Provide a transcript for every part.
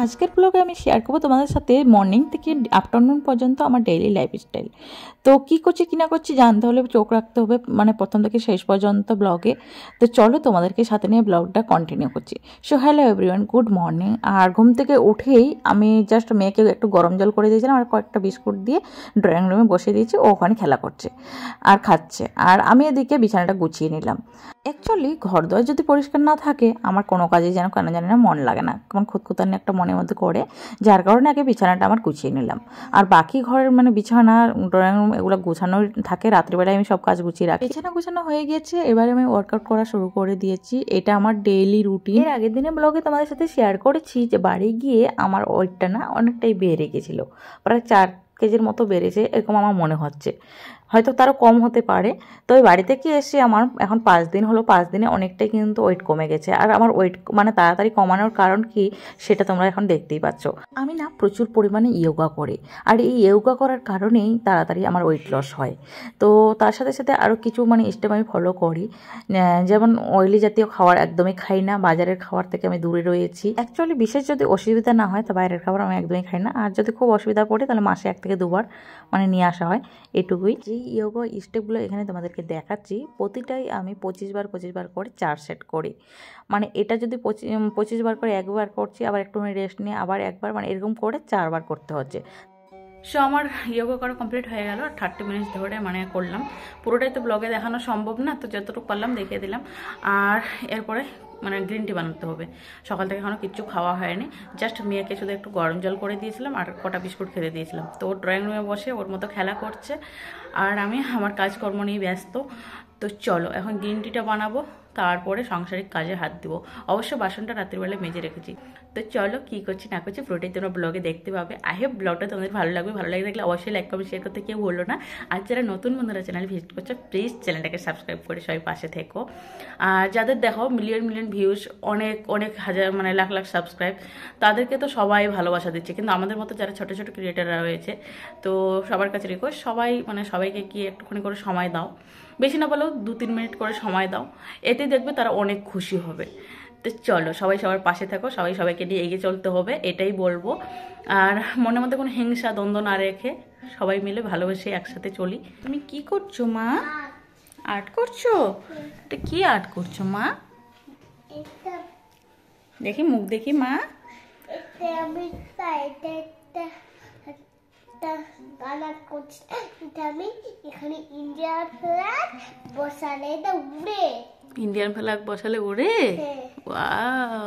আজকের ব্লগে আমি শেয়ার করবো তোমাদের সাথে মর্নিং থেকে আফটারনুন পর্যন্ত আমার ডেইলি লাইফস্টাইল। তো কী করছি কী না করছি জানতে হলে চোখ রাখতে হবে মানে প্রথম থেকে শেষ পর্যন্ত ব্লগে। তো চলো তোমাদেরকে সাথে নিয়ে ব্লগটা কন্টিনিউ করছি। So hello everyone, good morning. আর ঘুম থেকে উঠেই আমি জাস্ট মেয়েকে একটু গরম জল করে দিয়েছিলাম আর কয়েকটা বিস্কুট দিয়ে ড্রয়িং রুমে বসিয়ে দিয়েছি, ও ওখানে খেলা করছে আর খাচ্ছে, আর আমি এদিকে বিছানাটা গুছিয়ে নিলাম। অ্যাকচুয়ালি ঘর দোয়ার যদি পরিষ্কার না থাকে আমার কোনো কাজে যেন কেন জানি না মন লাগে না, কেমন খুঁতখুতানি একটা মনের মধ্যে করে, যার কারণে আগে বিছানাটা আমার গুছিয়ে নিলাম। আর বাকি ঘরের মানে বিছানা, ড্রয়িং রুম এগুলো গুছানো থাকে, রাত্রিবেলায় আমি সব কাজ গুছিয়ে রাখি। বিছানা গুছানো হয়ে গিয়েছে, এবারে আমি ওয়ার্কআউট করা শুরু করে দিয়েছি। এটা আমার ডেইলি রুটিন। এর আগের দিনে ব্লগে তোমাদের সাথে শেয়ার করেছি যে বাড়ি গিয়ে আমার ওয়েটটা না অনেকটাই বেড়ে গেছিলো, প্রায় 4 কেজির মতো বেড়েছে এরকম আমার মনে হচ্ছে, হয়তো তারও কম হতে পারে। তো ওই বাড়ি থেকে এসে আমার এখন 5 দিন হলো, 5 দিনে অনেকটাই কিন্তু ওয়েট কমে গেছে। আর আমার ওয়েট মানে তাড়াতাড়ি কমানোর কারণ কি সেটা তোমরা এখন দেখতেই পাচ্ছ। আমি না প্রচুর পরিমাণে ইয়োগা করি, আর এই ইয়োগা করার কারণেই তাড়াতাড়ি আমার ওয়েট লস হয়। তো তার সাথে সাথে আরও কিছু মানে স্টেপ আমি ফলো করি, যেমন অয়েলি জাতীয় খাবার একদমই খাই না, বাজারের খাবার থেকে আমি দূরে রয়েছি। অ্যাকচুয়ালি বিশেষ যদি অসুবিধা না হয় তো বাইরের খাবার আমি একদমই খাই না, আর যদি খুব অসুবিধা পড়ে তাহলে মাসে 1 থেকে 2 বার মানে নিয়ে আসা হয়, এটুকুই। যে ইয়োগা স্টেপগুলো এখানে তোমাদেরকে দেখাচ্ছি প্রতিটাই আমি 25 বার করে 4 সেট করি। মানে এটা যদি 25 বার করে একবার করছি, আবার একটু রেস্ট নিয়ে আবার একবার, মানে এরকম করে 4 বার করতে হচ্ছে। সো আমার ইয়োগা করা কমপ্লিট হয়ে গেল, 30 মিনিট ধরে মানে করলাম। পুরোটাই তো ব্লগে দেখানো সম্ভব না, তো যতটুকু পারলাম দেখিয়ে দিলাম। আর এরপরে মানে গ্রিন টি বানাতে হবে। সকাল থেকে এখনও কিচ্ছু খাওয়া হয়নি, জাস্ট মেয়েকে শুধু একটু গরম জল করে দিয়েছিলাম আর কটা বিস্কুট খেতে দিয়েছিলাম। তো ওর ড্রয়িং রুমে বসে ওর মতো খেলা করছে, আর আমি আমার কাজকর্ম নিয়ে ব্যস্ত। তো চলো এখন গ্রিন টিটা বানাবো, তারপরে সাংসারিক কাজে হাত দিব। অবশ্য বাসনটা রাত্রিবেলায় মেজে রেখেছি। তো চলো কী করছি না করছি পুরোটাই তোমরা ব্লগে দেখতে পাবে। আই হোপ ব্লগটা তোমাদের ভালো লাগবে। ভালো লাগে থাকলে অবশ্যই লাইক কমেন্ট শেয়ার করতে কেউ বললো না। আর যারা নতুন বন্ধুরা চ্যানেল ভিজিট করছো প্লিজ চ্যানেলটাকে সাবস্ক্রাইব করে সবাই পাশে থেকো। আর যাদের দেখো মিলিয়ন ভিউজ, অনেক হাজার মানে লাখ সাবস্ক্রাইব, তাদেরকে তো সবাই ভালোবাসা দিচ্ছে, কিন্তু আমাদের মতো যারা ছোটো ছোটো ক্রিয়েটাররা রয়েছে, তো সবার কাছে রিকোয়েস্ট সবাই মানে সবাইকে কি একটুখানি করে সময় দাও, বেশি না বলেও 2-3 মিনিট করে সময় দাও, এতে দেখবে তারা অনেক খুশি হবে। তো চলো সবাই সবার পাশে থাকো, সবাই সবাইকে নিয়ে এগিয়ে চলতে হবে, এটাই বলবো। আর মনের মধ্যে কোনো হিংসা দ্বন্দ্ব না রেখে সবাই মিলে ভালোবেসে একসাথে চলি। তুমি কি করছো মা? আর্ট করছো? এটা কি আর্ট করছো মা? দেখি মুখ দেখি মা। এখানে ইন্ডিয়ান ফ্ল্যাগ বসালে এটা উড়ে, ইন্ডিয়ান ফ্ল্যাগ বসালে উড়ে? ওয়াও,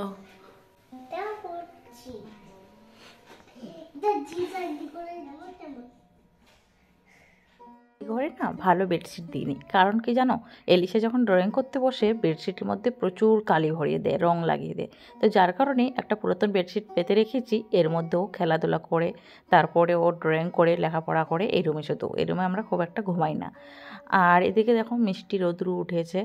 ঘরে না ভালো বেডশিট দিইনি, কারণ কি জানো, এলিশা যখন ড্রয়িং করতে বসে বেডশিটের মধ্যে প্রচুর কালি ভরিয়ে দেয়, রং লাগিয়ে দেয়। তো যার কারণে একটা পুরাতন বেডশিট পেতে রেখেছি, এর মধ্যেও খেলাধুলা করে তারপরে ও ড্রয়িং করে লেখাপড়া করে এই রুমে, শুধু এই রুমে আমরা খুব একটা ঘুমাই না। আর এদিকে দেখো মিষ্টি রোদ্রু উঠেছে,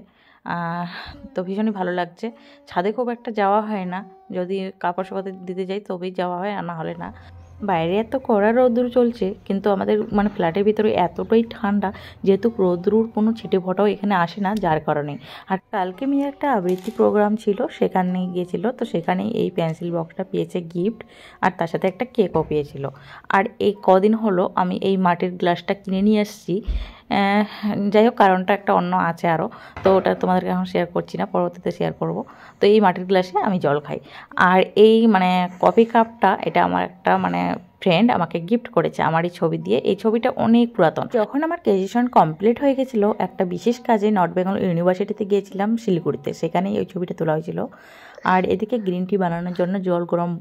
তো ভীষণই ভালো লাগছে। ছাদে খুব একটা যাওয়া হয় না, যদি কাপড় শুকাতে দিতে যাই তবেই যাওয়া হয়, আর না হলে না। বাইরে এত কড়া রোদ্দুর চলছে, কিন্তু আমাদের মানে ফ্ল্যাটের ভিতরে এতটাই ঠান্ডা, যেহেতু রোদ্দুর কোনো ছিটে ফোটাও এখানে আসে না, যার কারণে। আর কালকে মেয়ে একটা আবৃত্তি প্রোগ্রাম ছিল, সেখানে গিয়েছিল, তো সেখানেই এই পেন্সিল বক্সটা পেয়েছে গিফট, আর তার সাথে একটা কেকও পেয়েছিল। আর এই কদিন হলো আমি এই মাটির গ্লাসটা কিনে নিয়ে এসেছি। যাই হোক, কারণটা একটা অন্য আছে আরও, তো ওটা তোমাদেরকে এখন শেয়ার করছি না, পরবর্তীতে শেয়ার করব। তো এই মাটির গ্লাসে আমি জল খাই। আর এই মানে কফি কাপটা, এটা আমার একটা মানে ফ্রেন্ড আমাকে গিফট করেছে আমার এই ছবি দিয়ে। এই ছবিটা অনেক পুরাতন। যখন আমার গ্র্যাজুয়েশন কমপ্লিট হয়ে গেছিলো, একটা বিশেষ কাজে নর্থ বেঙ্গল ইউনিভার্সিটিতে গিয়েছিলাম শিলিগুড়িতে, সেখানেই ওই ছবিটা তোলা হয়েছিল। আর এদিকে গ্রিন টি বানানোর জন্য জল গরম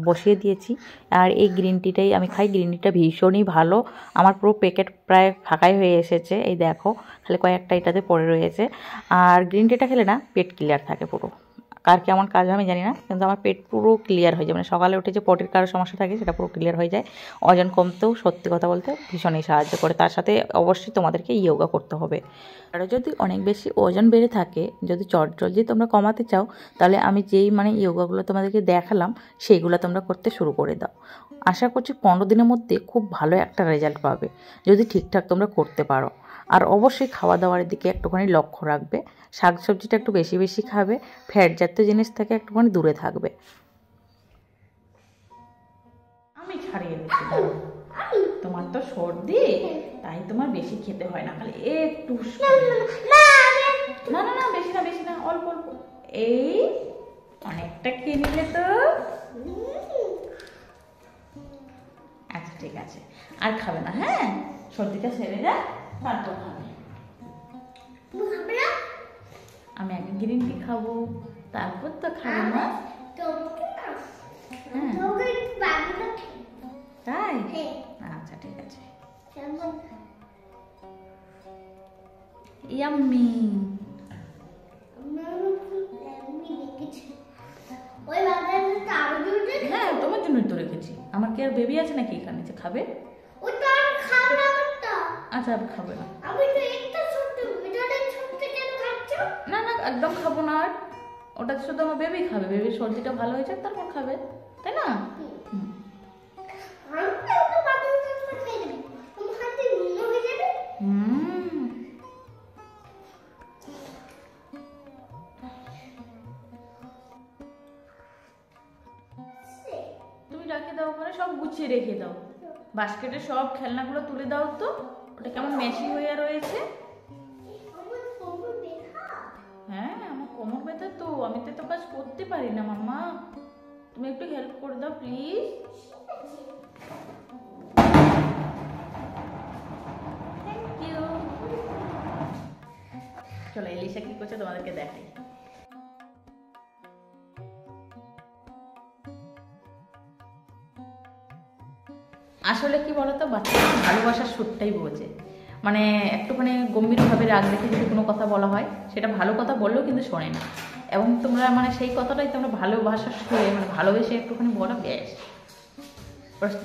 বসিয়ে দিয়েছি, আর এই গ্রিন টিটাই আমি খাই। গ্রিন টিটা ভীষণই ভালো, আমার পুরো প্যাকেট প্রায় ফাঁকাই হয়ে এসেছে, এই দেখো খালি কয়েকটা এটাতে পড়ে রয়েছে। আর গ্রিন টিটা খেলে না পেট ক্লিয়ার থাকে পুরো। কার কেমন কাজ আমি জানি না, কিন্তু আমার পেট পুরো ক্লিয়ার হয়ে যায়, মানে সকালে উঠে যে পেটের কারো সমস্যা থাকে সেটা পুরো ক্লিয়ার হয়ে যায়। ওজন কমতেও সত্যি কথা বলতে ভীষণই সাহায্য করে। তার সাথে অবশ্যই তোমাদেরকে ইয়োগা করতে হবে। আর যদি অনেক বেশি ওজন বেড়ে থাকে, যদি চটজলদি তোমরা কমাতে চাও, তাহলে আমি যেই মানে ইয়োগাগুলো তোমাদেরকে দেখালাম সেইগুলো তোমরা করতে শুরু করে দাও। আশা করছি 15 দিনের মধ্যে খুব ভালো একটা রেজাল্ট পাবে, যদি ঠিকঠাক তোমরা করতে পারো। আর অবশ্যই খাওয়া দাওয়ার দিকে একটুখানি লক্ষ্য রাখবে, শাকসবজিটা একটু বেশি খাবে, ফ্যাট জাতীয় জিনিস থেকে একটুখানি দূরে থাকবে। ছাড়িয়ে দিচ্ছি, দাঁড়াও। তোমার তো সর্দি, তাই তোমার বেশি খেতে হয় না, খালি একটু। না না না, বেশি না বেশি না, অল্প অল্প। এই অনেকটা খেয়ে নিলে তো। আচ্ছা ঠিক আছে, আর খাবে না, হ্যাঁ? সর্দিটা সেরে যায় তারপর খাবে। আমি আগে গ্রিন টি খাবো, তারপর তো খাবো না। তাই? আচ্ছা ঠিক আছে। ইয়াম্মি। হ্যাঁ, তোমার জন্যই তো রেখেছি। আমার কি আর বেবি আছে নাকি এখানে যে খাবে? আচ্ছা, আর খাবে না। না না, একদম খাবো না। আর ওটা শুধু আমার বেবি খাবে, বেবির সর্দিটা ভালো হয়েছে তারপর খাবে, তাই না? তুমি রাখে দাও ওখানে, সব গুছিয়ে রেখে দাও। বাস্কেটে সব খেলনাগুলো তুলে দাও তো, ওটা কেমন মেশি হয়ে রয়েছে। হ্যাঁ, আমার কোমর ব্যথা তো, আমি তো এত কাজ করতে পারি না মাম্মা, তুমি একটু হেল্প করে দাও প্লিজ। Thank you. চলো এলিশা কি করছে তোমাদেরকে দেখাই। আসলে কি বলতো, বাচ্চাদের ভালোবাসার সুরটাই বোঝে। মানে একটুখানি গম্ভীরভাবে রাগ রেখে যদি কোনো কথা বলা হয়, সেটা ভালো কথা বললেও কিন্তু শোনে না। এবং তোমরা মানে সেই কথাটাই তোমরা ভালোবাসার সুরে মানে ভালোবেসে একটুখানি বলো, ব্যাস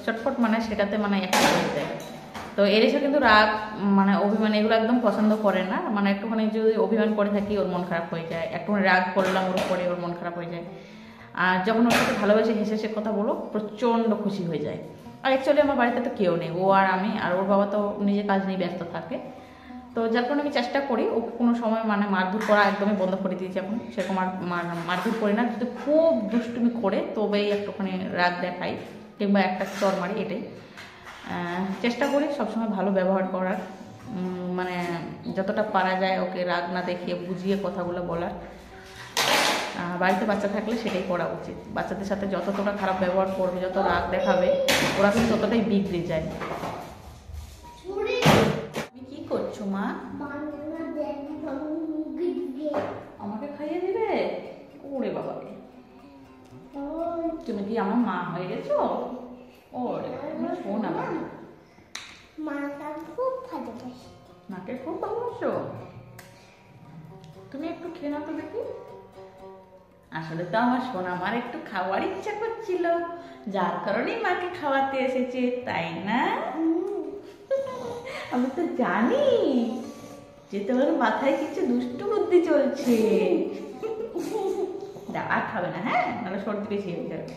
চটপট মানে সেটাতে মানে একটা হয়ে যায়। তো এলিশা কিন্তু রাগ মানে অভিমান এগুলো একদম পছন্দ করে না। মানে একটুখানি যদি অভিমান করে থাকি ওর মন খারাপ হয়ে যায়, একটুখানি রাগ করলাম ওর উপরে ওর মন খারাপ হয়ে যায়। আর যখন ওর সাথে ভালোবেসে হেসে সে কথা বলো, প্রচণ্ড খুশি হয়ে যায়। আর অ্যাকচুয়ালি আমার বাড়িতে তো কেউ নেই, ও আর আমি, আর ওর বাবা তো নিজের কাজ নিয়ে ব্যস্ত থাকে। তো যার কারণে আমি চেষ্টা করি ও কোনো সময় মানে মারধর করা একদমই বন্ধ করে দিয়েছি এখন, সেরকম আর মারধর করি না। যদি খুব দুষ্টুমি করে তবেই একটুখানি রাগ দেখাই কিংবা একটা চর মারি, এটাই চেষ্টা করি সবসময় ভালো ব্যবহার করার। মানে যতটা পারা যায় ওকে রাগ না দেখিয়ে বুঝিয়ে কথাগুলো বলার। বাড়িতে বাচ্চা থাকলে সেটাই করা উচিত। বাচ্চাদের সাথে যত তোমরা খারাপ ব্যবহার করবে, যত রাগ দেখাবে, ওরা কিন্তু ততটাই বিগড়ে যায়। তুমি কি করছো মা? আমাকে খাইয়ে দিবে? ওরে বাবা, তুমি কি আমার মা হয়ে গেছো? ওরে শোনা, মাকে খুব ভালোবাসো তুমি? একটু খেয়ে নাও তো দেখি। আসলে তো আমার সোনা মার একটু খাওয়ার ইচ্ছা করছিল, যার কারণেই মাকে খাওয়াতে এসেছে, তাই না? আমি তো জানি যে তোমার মাথায় কিছু দুষ্টু বুদ্ধি চলছে। আর খাবে না, হ্যাঁ? নাহলে সর্দি বেশি হয়ে যাবে।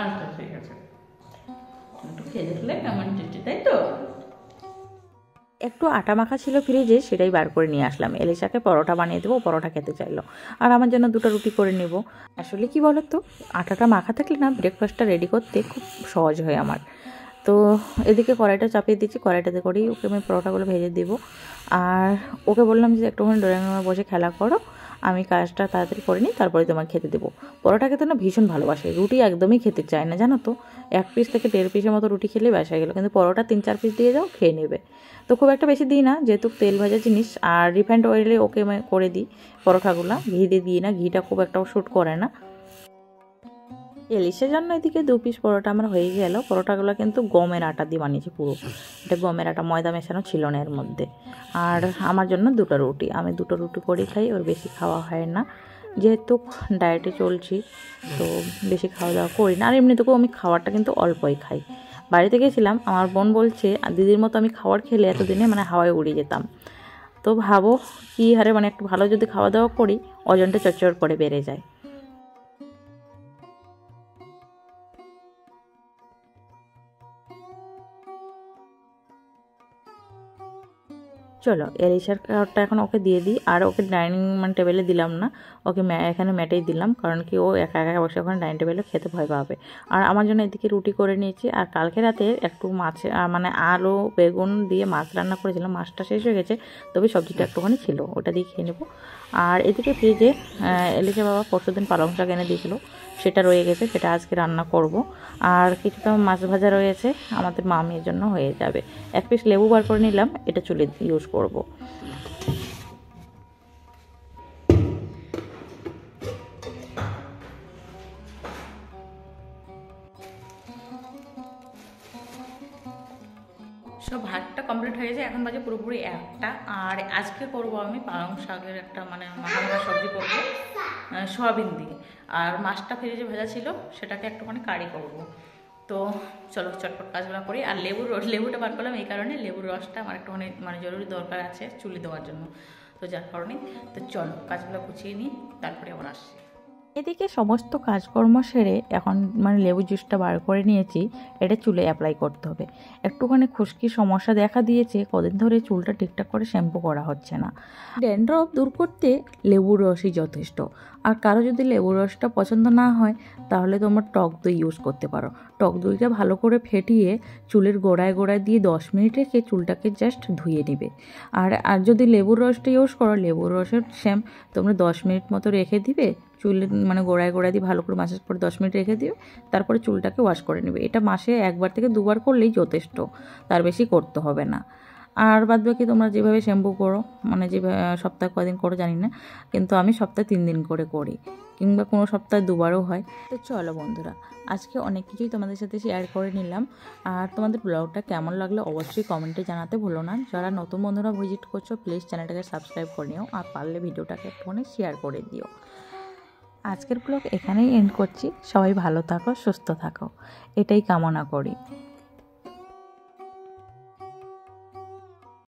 আচ্ছা ঠিক আছে, একটু খেয়ে দেখলে কেমন টেস্টি, তাই তো? একটু আটা মাখা ছিল ফ্রিজে, সেটাই বার করে নিয়ে আসলাম। এলিশাকে পরোটা বানিয়ে দেবো, পরোটা খেতে চাইলো, আর আমার জন্য দুটো রুটি করে নেব। আসলে কি বলো তো, আটাটা মাখা থাকলে না ব্রেকফাস্টটা রেডি করতে খুব সহজ হয় আমার। তো এদিকে কড়াইটা চাপিয়ে দিচ্ছি, কড়াইটাতে করেই ওকে আমি পরোটাগুলো ভেজে দেবো। আর ওকে বললাম যে একটুখানি ড্রয়িং রুমে বসে খেলা করো, আমি কাজটা তাড়াতাড়ি করে নিই, তারপরে তোমার খেতে দেবো। পরোটা খেতে না ভীষণ ভালোবাসে, রুটি একদমই খেতে চায় না জানো তো। 1 পিস থেকে 1.5 পিসের মতো রুটি খেলে বাসায় গেলো, কিন্তু পরোটা 3-4 পিস দিয়ে যাও খেয়ে নেবে। তো খুব একটা বেশি দিই না, যেহেতু তেল ভাজা জিনিস। আর রিফাইন্ড অয়েলে ওকে করে দিই পরোটাগুলো, ঘি দিয়ে দিই না, ঘিটা খুব একটা শ্যুট করে না। এলিশের জন্য এদিকে 2 পিস পরোটা আমার হয়ে গেল। পরোটাগুলো কিন্তু গমের আটা দিয়ে বানিয়েছি পুরো, এটা গমের আটা, ময়দা মেশানো ছিল না এর মধ্যে। আর আমার জন্য 2টো রুটি, আমি 2টো রুটি করে খাই, ওর বেশি খাওয়া হয় না, যেহেতু ডায়েটে চলছি তো বেশি খাওয়া দাওয়া করি না। আর এমনিতেও আমি খাবারটা কিন্তু অল্পই খাই। বাড়িতে গেছিলাম, আমার বোন বলছে দিদির মতো আমি খাবার খেলে এতদিনে মানে হাওয়ায় উড়ে যেতাম। তো ভাবো কী হারে মানে একটু ভালো যদি খাওয়া দাওয়া করি, ওজনটা চচ্চড় করে বেড়ে যায়। চলো এলিশার খাবারটা এখন ওকে দিয়ে দিই। আর ওকে ডাইনিং টেবিলে দিলাম না, ওকে এখানে ম্যাটেই দিলাম, কারণ কি ও একা একা বসে ওখানে ডাইনিং টেবিলে খেতে ভয় পাবে। আর আমার জন্য এদিকে রুটি করে নিয়েছি। আর কালকে রাতে একটু মাছ আলু বেগুন দিয়ে মাছ রান্না করেছিলাম, মাছটা শেষ হয়ে গেছে, তবে সবজিটা একটুখানি ছিল, ওটা দিয়ে খেয়ে নেবো। আর এদিকে ফ্রিজে এলিশা বাবা পরশুদিন পালং শাক এনে দিয়েছিলো, সেটা রয়ে গেছে, সেটা আজকে রান্না করব। আর কিছুটা মাছ ভাজা রয়েছে, আমাদের মামির জন্য হয়ে যাবে। এক পিস লেবু বার করে নিলাম, এটা চুলে ইউজ করব। সব ভাতটা কমপ্লিট হয়ে গেছে, এখন বাজে পুরোপুরি 1টা। আর আজকে করব আমি পালং শাকের একটা মাখা মাখা সবজি করবো সয়াবিন দিয়ে। আর মাছটা ফ্রিজে ভাজা ছিল, সেটাকে একটুখানি কারি করব। তো চলো চটপট কাজগুলো করি। আর লেবুটা বার করলাম এই কারণে, লেবুর রসটা আমার একটুখানি জরুরি দরকার আছে চুলে দেওয়ার জন্য, তো যার কারণে। তো চলো কাজগুলো গুছিয়ে নিই, তারপরে আবার আসছি। এদিকে সমস্ত কাজকর্ম সেরে এখন লেবু জুসটা বার করে নিয়েছি, এটা চুলে অ্যাপ্লাই করতে হবে। একটুখানি খুশকির সমস্যা দেখা দিয়েছে, কদিন ধরে চুলটা ঠিকঠাক করে শ্যাম্পু করা হচ্ছে না। ড্যান্ড্রফ দূর করতে লেবুর রসই যথেষ্ট। আর কারো যদি লেবুর রসটা পছন্দ না হয়, তাহলে তোমরা টক দই ইউজ করতে পারো। টক দইটা ভালো করে ফেটিয়ে চুলের গোড়ায় গোড়ায় দিয়ে 10 মিনিট রেখে চুলটাকে জাস্ট ধুয়ে নেবে। আর যদি লেবুর রসটা ইউজ করো, লেবুর রসের শ্যাম তোমরা 10 মিনিট মতো রেখে দিবে, চুলের গোড়ায় গোড়ায় দিয়ে ভালো করে ম্যাসাজ করে 10 মিনিট রেখে দিবে, তারপরে চুলটাকে ওয়াশ করে নেবে। এটা মাসে 1বার থেকে 2বার করলেই যথেষ্ট, তার বেশি করতে হবে না। আর বাদ বাকি তোমরা যেভাবে শ্যাম্পু করো, যেভাবে সপ্তাহে কদিন করো জানি না, কিন্তু আমি সপ্তাহে 3 দিন করে করি, কিংবা কোনো সপ্তাহে 2বারও হয়। তো চলো বন্ধুরা, আজকে অনেক কিছুই তোমাদের সাথে শেয়ার করে নিলাম। আর তোমাদের ব্লগটা কেমন লাগলো অবশ্যই কমেন্টে জানাতে ভুলো না। যারা নতুন বন্ধুরা ভিজিট করছো, প্লিজ চ্যানেলটাকে সাবস্ক্রাইব করে নিও, আর পারলে ভিডিওটাকে ফোনে শেয়ার করে দিও। আজকের ব্লগ এখানেই এন্ড করছি। সবাই ভালো থাকো, সুস্থ থাকো, এটাই কামনা করি।